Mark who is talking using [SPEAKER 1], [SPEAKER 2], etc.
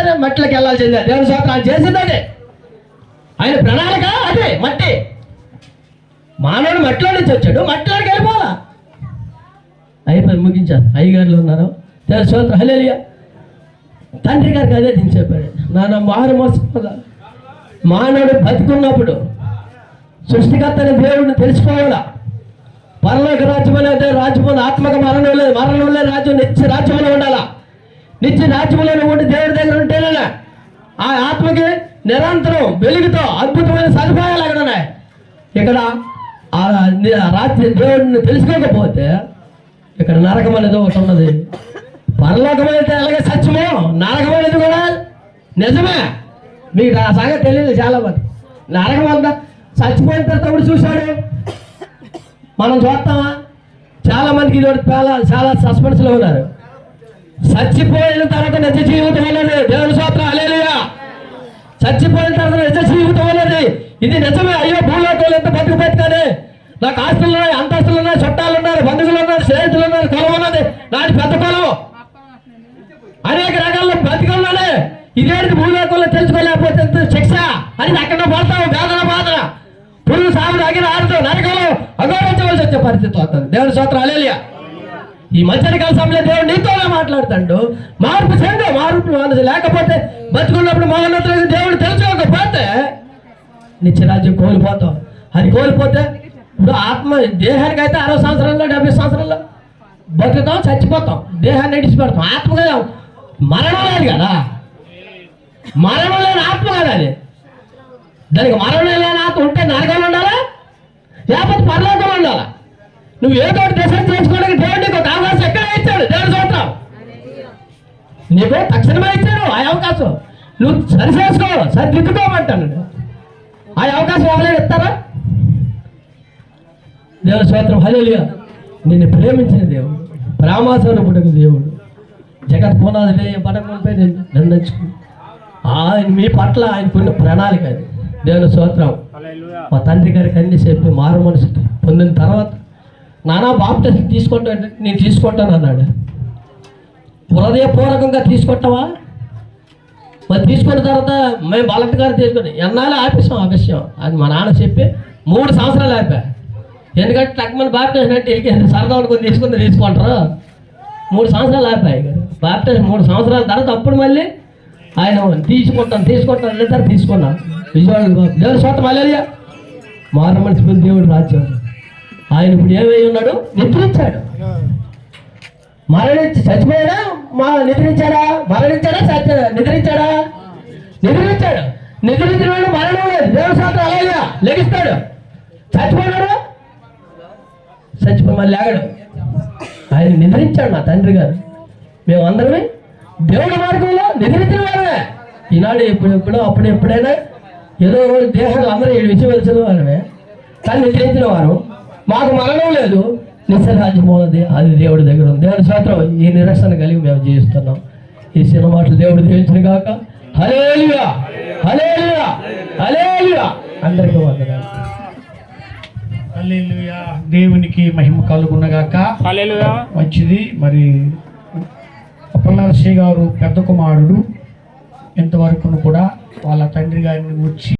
[SPEAKER 1] సరే మట్టిలోకి వెళ్ళాల్సిందే. దేవుని స్తోత్రం. ఆయన చేసింది అదే, ఆయన ప్రణాళిక అదే. మట్టి మానవుడు మట్టిలో నుంచి వచ్చాడు, మట్టిలోకి వెళ్ళిపోవాలా. అయిపోయి ముగించారు. అయ్యగారులు ఉన్నారు. దేవుని స్తోత్రం. హల్లెలూయా. తండ్రి గారికి అదే నేను చెప్పాడు, నాన్న మారు మోసపోదా. మానవుడు బతికున్నప్పుడు సృష్టికర్తని దేవుడిని తెలుసుకోవాలా. పరలోక రాజ్యం అనేది రాజ్యం, ఆత్మక మరణం లేదు, మరణం లేదు రాజ్యం, నిత్య రాజ్యంలో ఉండాలా. నిత్య రాజ్యంలో ఉండి దేవుడి దగ్గర ఉంటేనే ఆ ఆత్మకి నిరంతరం వెలుగుతో అద్భుతమైన సదుపాయాలు అక్కడ ఉన్నాయి. ఇక్కడ రాత్రి దేవుడిని తెలుసుకోకపోతే ఇక్కడ నరకం అనేది ఒకటి ఉన్నది. పరలోకం అయితే అలాగే సత్యము, నరకం అనేది కూడా నిజమే. మీకు ఆ సంగతి తెలియదు చాలా మంది. నరకం అంతా చచ్చిపోయిన తర్వాత చూశాడు, మనం చూస్తామా? చాలా మందికి ఇది చాలా సస్పెన్స్లో ఉన్నారు. చచ్చిపోయిన తర్వాత నిజ జీవితం అనేది. దేవుని స్తోత్రం. హల్లెలూయా. చచ్చిపోయిన తర్వాత నిజ జీవితం అనేది ఇది నిజమే. అయ్యో భూలోకంలో ఎంత బతుకుతానే, నాకు ఆస్తులు ఉన్నాయి, అంతస్తులు ఉన్నాయి, చుట్టాలు ఉన్నారు, బంధువులు ఉన్నారు, స్నేహితులు ఉన్నారు, కులం ఉన్నది, నాది పెద్ద కులం, అనేక రకాల బతికున్నానే. ఇదేంటి భూలోకంలో తెలుసుకోలేకపోతే ఎంత శిక్ష అని అక్కడ పడతావు. వేదన బాధన పురుగు సాగు అగిన ఆడుతూ నరకంలో అగౌరవించవలసి వచ్చే పరిస్థితి వస్తుంది. దేవుని స్తోత్రం. హల్లెలూయా. ఈ మధ్యాహ్నకాల సమయంలో దేవుడు నీతోనే మాట్లాడుతాడు. మార్పు చెందు, మార్పు మనసు లేకపోతే బతుకున్నప్పుడు మహోన్నతులకు దేవుడు తెలుసుకోకపోతే నిత్యరాజ్యం కోల్పోతాం. అది కోల్పోతే ఇప్పుడు ఆత్మ దేహానికి అయితే 60 సంవత్సరాల్లో 70 సంవత్సరాల్లో బతుకుతాం, చచ్చిపోతాం, దేహాన్ని ఇడిచిపెడతాం. ఆత్మ కదా మరణం లేదు కదా, మరణం లేని ఆత్మ కదా అది. దానికి మరణం లేని ఆత్మ ఉంటే నరకం ఉండాలా, లేకపోతే పరలోకం ఉండాలా. నువ్వు ఏదో ఒకటి డిసైడ్ చేసుకోవడానికి దేవుడు నీకు ఒక అవకాశం ఎక్కడే ఇచ్చాడు. దేవుని స్తోత్రం. నీకు తక్షణమే ఇచ్చాడు ఆ అవకాశం. నువ్వు సరి చేసుకో, సరిదిద్దుకోమంటాను. ఆ అవకాశం ఎవరైనా ఇస్తారా? దేవుని స్తోత్రం. హల్లెలూయా. నిన్ను ప్రేమించిన దేవుడు, ప్రేమాస్వరూపుడకు దేవుడు, జగత్ పునాది పడకపోతే నిర్ణయించుకుని ఆయన మీ పట్ల ఆయన కొన్ని ప్రణాళిక అది. దేవుని స్తోత్రం. మా తండ్రి గారికి అన్ని చెప్పి మారు మనసు పొందిన తర్వాత నానా బాప్టిజం తీసుకుంటాను, నేను తీసుకుంటాను అన్నాడు. హృదయపూర్వకంగా తీసుకుంటావా? మరి తీసుకున్న తర్వాత మేము బాలట్ గారు తీసుకుని ఎన్నాళ్ళు ఆపేసాం ఆ విషయం. అది మా నాన్న చెప్పి 3 సంవత్సరాలు ఆపా. ఎందుకంటే తక్కువ బాప్టిజం అంటే సరదా కొన్ని తీసుకుంటారు. 3 సంవత్సరాలు ఆపాయి బాప్టిజం. 3 సంవత్సరాల తర్వాత అప్పుడు మళ్ళీ ఆయన తీసుకుంటాను లేదా తీసుకున్నాను. విజయవాడ దేవుని స్తోత్రం. హల్లెలూయా. మారు మనసు పొంది దేవుడు రాజ్యం. ఆయన ఇప్పుడు ఏమై ఉన్నాడు? నిద్రించాడు. మరణించి చచ్చిపోయాడా? నిద్రించాడా? నిద్రించాడా? నిద్రించిన వాడు మరణం లేదు. దేవుని స్తోత్రం. హల్లెలూయా. లెగిస్తాడు. చచ్చిపోయాడు, చచ్చిపోయి మళ్ళీ లేగడు. ఆయన నిద్రించాడు నా తండ్రి గారు. మేమందరమే దేవుడి మార్గంలో నిద్రించిన వారమే. ఈనాడు ఎప్పుడైనా ఏదో దేహాలు అందరూ 7 విషయం వచ్చిన వారమే, కానీ నిద్రించిన వారు. మాకు మరణం లేదు, నిత్యరాజ్యం ఉన్నది, అది దేవుడి దగ్గర ఉంది. దేవుని స్తోత్రం. ఈ నిరసన కలిగి మేము జీవిస్తున్నాం. ఈ చిన్న మాటలు దేవుడు దీవించిన కాక. హల్లెలూయా. హల్లెలూయా. హల్లెలూయా. అందరికీ వందనాలు.
[SPEAKER 2] హల్లెలూయా. దేవునికి మహిమ కలుగునగాక.
[SPEAKER 3] హల్లెలూయా.
[SPEAKER 2] మంచిది. మరి అప్పలనరసయ్య గారు పెద్ద కుమారుడు ఇంతవరకు కూడా వాళ్ళ తండ్రి గారిని వచ్చి